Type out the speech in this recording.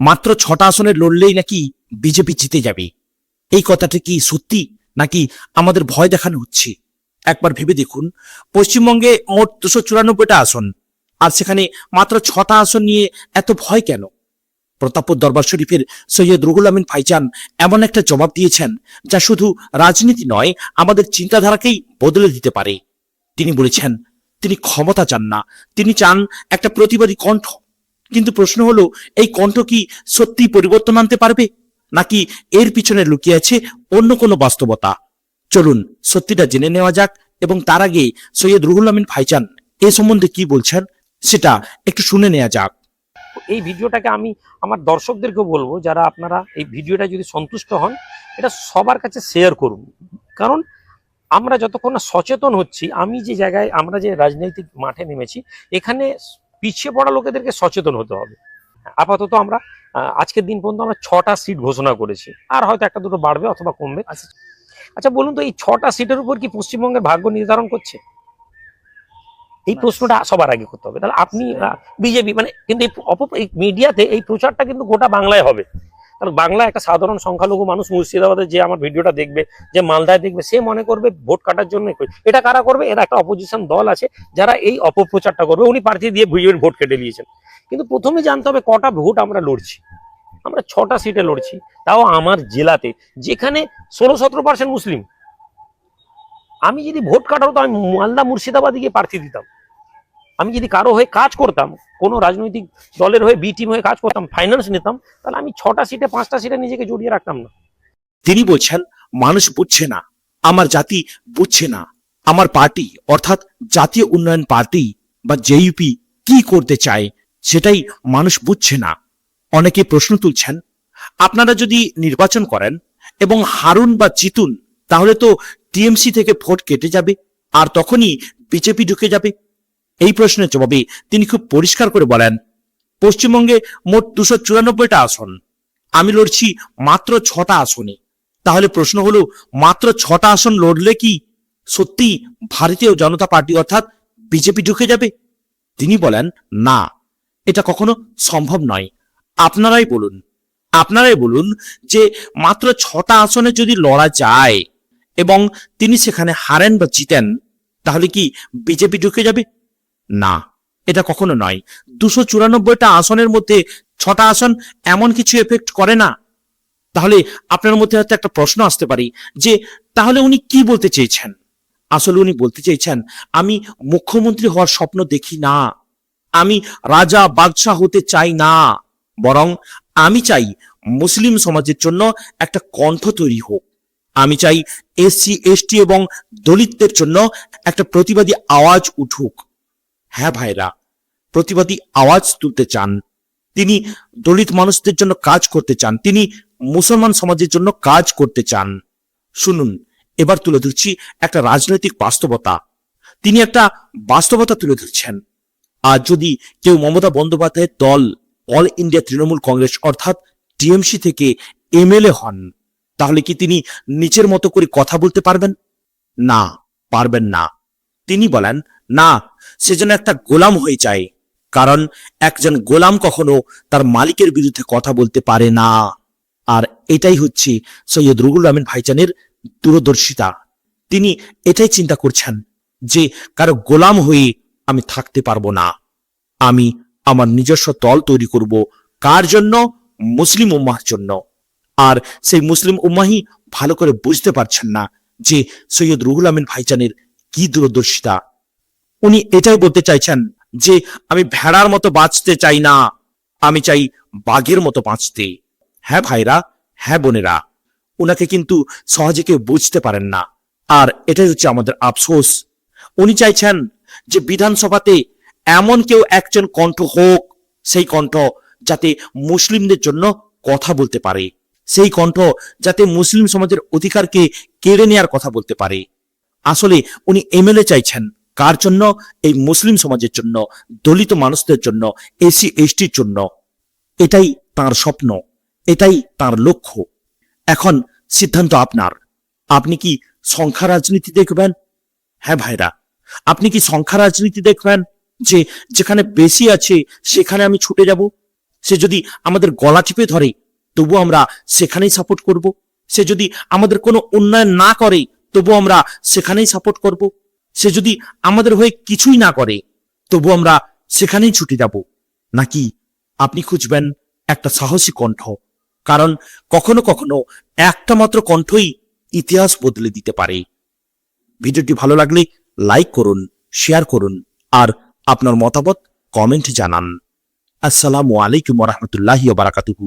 মাত্র 6টা আসনে লড়লেই নাকি বিজেপি জিতে যাবে। এই কথাটা কি সত্যি নাকি আমাদের ভয় দেখানো হচ্ছে? একবার ভেবে দেখুন, পশ্চিমবঙ্গে মোট 294টা আসন, আর সেখানে মাত্র 6টা আসন নিয়ে এত ভয় কেন? প্রতাপপুর দরবার শরীফের সৈয়দ রুহুল আমিন ভাইজান এমন একটা জবাব দিয়েছেন যা শুধু রাজনীতি নয়, আমাদের চিন্তাধারাকেই বদলে দিতে পারে। তিনি বলেছেন তিনি ক্ষমতা চান না, তিনি চান একটা প্রতিবাদী কণ্ঠ। কিন্তু প্রশ্ন হলো, এই কণ্ঠ কি সত্যি পরিবর্তন আনতে পারবে, নাকি এর পিছনে লুকিয়ে আছে অন্য কোনো বাস্তবতা? চলুন সত্যিটা জেনে নেওয়া যাক, এবং তার আগে সৈয়দ রুহুল আমিন ভাইজান এ সম্বন্ধে কি বলছেন সেটা একটু শুনে নেওয়া যাক। এই ভিডিওটাকে আমি আমার দর্শকদেরকে বলবো, যারা আপনারা এই ভিডিওটা যদি সন্তুষ্ট হন, এটা সবার কাছে শেয়ার করুন। কারণ আমরা যতক্ষণ না সচেতন হচ্ছি, আমি যে জায়গায়, আমরা যে রাজনৈতিক মাঠে নেমেছি, এখানে পিছিয়ে পড়া লোকেদেরকে সচেতন হতে হবে। আপাতত আমরা আজকের দিন পর্যন্ত আমরা 6টা সিট ঘোষণা করেছি, আর হয়তো একটা দুটো বাড়বে অথবা কমবে। আচ্ছা বলুন তো, এই 6টা সিটের উপর কি পশ্চিমবঙ্গের ভাগ্য নির্ধারণ করছে? এই প্রশ্নটা সবার আগে করতে হবে। তাহলে আপনি বিজেপি মানে, কিন্তু এই মিডিয়াতে এই প্রচারটা কিন্তু গোটা বাংলায় হবে। তাহলে বাংলায় একটা সাধারণ সংখ্যালঘু মানুষ মুর্শিদাবাদে যে আমার ভিডিওটা দেখবে, যে মালদায় দেখবে, সে মনে করবে ভোট কাটার জন্য। এটা কারা করবে? এরা একটা অপোজিশন দল আছে যারা এই অপপ্রচারটা করবে। উনি প্রার্থী দিয়ে ভিডিওর ভোট কেটে নিয়েছেন। কিন্তু প্রথমে জানতে হবে কটা ভোট আমরা লড়ছি। আমরা 6টা সিটে লড়ছি, তাও আমার জেলাতে, যেখানে 16-17% মুসলিম। আমি যদি ভোট কাটার হতো, আমি মালদা মুর্শিদাবাদে গিয়ে প্রার্থী দিতাম। আমি যদি কারো হয়ে কাজ করতাম, কোনো রাজনৈতিক দলের হয়ে, বি টিম হয়ে কাজ করতাম, ফাইন্যান্স নিতাম, তাহলে আমি 6টা সিটে 5টা সিটে নিজেকে জড়িয়ে রাখতাম না। তিনি বলছেন মানুষ বুঝছে না, আমার জাতি বুঝছে না, আমার পার্টি অর্থাৎ জাতীয় উন্নয়ন পার্টি বা জেইউপি কি করতে চায় সেটাই মানুষ বুঝছে না। অনেকে প্রশ্ন তুলছেন, আপনারা যদি নির্বাচন করেন এবং হারুন বা জিতুন, তাহলে তো টিএমসি থেকে ভোট কেটে যাবে, আর তখনই বিজেপি ঢুকে যাবে। এই প্রশ্নের জবাবে তিনি খুব পরিষ্কার করে বলেন, পশ্চিমবঙ্গে মোট 294টা আসন, আমি লড়ছি মাত্র 6টা আসনে। তাহলে প্রশ্ন হলো, মাত্র 6টা আসন লড়লে কি সত্যি ভারতীয় জনতা পার্টি অর্থাৎ বিজেপি ঢুকে যাবে? তিনি বলেন, না, এটা কখনো সম্ভব নয়। আপনারাই বলুন যে মাত্র 6টা আসনে যদি লড়া যায় এবং তিনি সেখানে হারেন বা জিতেন, তাহলে কি বিজেপি ঢুকে যাবে? না, এটা কখনো নয়। 294টা আসনের মধ্যে 6টা আসন এমন কিছু এফেক্ট করে না। তাহলে আপনার মধ্যে হয়তো একটা প্রশ্ন আসতে পারে যে তাহলে উনি কি বলতে চেয়েছেন? আসলে উনি বলতে চেয়েছেন, আমি মুখ্যমন্ত্রী হওয়ার স্বপ্ন দেখি না, আমি রাজা বাদশাহ হতে চাই না, বরং আমি চাই মুসলিম সমাজের জন্য একটা কণ্ঠ তৈরি হোক। আমি চাই এসসি এসটি এবং দলিতদের জন্য একটা প্রতিবাদী আওয়াজ উঠুক। হ্যাঁ ভাইরা, প্রতিবাদী আওয়াজ তুলতে চান তিনি, দলিত মানুষদের জন্য কাজ করতে চান তিনি, মুসলমান সমাজের জন্য কাজ করতে চান। শুনুন, এবার তুলে ধরছি একটা রাজনৈতিক বাস্তবতা। তিনি একটা বাস্তবতা তুলে ধরছেন। আর যদি কেউ মমতা বন্দ্যোপাধ্যায়ের দল অল ইন্ডিয়া তৃণমূল কংগ্রেস অর্থাৎ টিএমসি থেকে এমএলএ হন, তাহলে কি তিনি নিজের মতো করে কথা বলতে পারবেন? না, পারবেন না। তিনি বলেন, না, সে যেন একটা গোলাম হয়ে যায়, কারণ একজন গোলাম কখনো তার মালিকের বিরুদ্ধে কথা বলতে পারে না। আর এটাই হচ্ছে সৈয়দ রুহুল আমিন ভাইজানের দূরদর্শিতা। তিনি এটাই চিন্তা করছেন যে কারো গোলাম হয়ে আমি থাকতে পারবো না, আমি আমার নিজস্ব দল তৈরি করব। কার জন্য? মুসলিম উম্মাহর জন্য। আর সেই মুসলিম উম্মাহি ভালো করে বুঝতে পারছেন না যে সৈয়দ রুহুল আমিন ভাইজানের কি দূরদর্শিতা। উনি এটাই বলতে চাইছেন যে আমি ভেড়ার মতো বাঁচতে চাই না, আমি চাই বাঘের মতো বাঁচতে। হ্যাঁ ভাইরা, হ্যাঁ বোনেরা, উনাকে কিন্তু সহজে কেউ বুঝতে পারেন না। আর এটাই হচ্ছে আমাদের আফসোস। উনি চাইছেন যে বিধানসভাতে এমন কেউ একজন কণ্ঠ হোক, সেই কণ্ঠ যাতে মুসলিমদের জন্য কথা বলতে পারে, সেই কণ্ঠ যাতে মুসলিম সমাজের অধিকারকে কেড়ে নেওয়ার কথা বলতে পারে। আসলে উনি এমএলএ চাইছেন কার জন্য? এই মুসলিম সমাজের জন্য, দলিত মানুষদের জন্য, এসসি এসটির জন্য। এটাই তার স্বপ্ন, এটাই তার লক্ষ্য। এখন সিদ্ধান্ত আপনার। আপনি কি সংখ্যা রাজনীতি দেখবেন? হ্যাঁ ভাইরা, আপনি কি সংখ্যা রাজনীতি দেখবেন যে যেখানে বেশি আছে সেখানে আমি ছুটে যাব? সে যদি আমাদের গলা টিপে ধরে তবু আমরা সেখানেই সাপোর্ট করব। সে যদি আমাদের কোনো উন্নয়ন না করে তবু আমরা সেখানেই সাপোর্ট করব। সে যদি আমাদের হয়ে কিছুই না করে তবু আমরা সেখানেই ছুটে যাব। নাকি আপনি খুঁজবেন একটা সাহসী কণ্ঠ? কারণ কখনো কখনো একটা মাত্র কণ্ঠই ইতিহাস বদলে দিতে পারে। ভিডিওটি ভালো লাগলে লাইক করুন, শেয়ার করুন আর আপনার মতামত কমেন্ট জানান। আসসালামু আলাইকুম ওয়া রাহমাতুল্লাহি ওয়া বারাকাতুহু।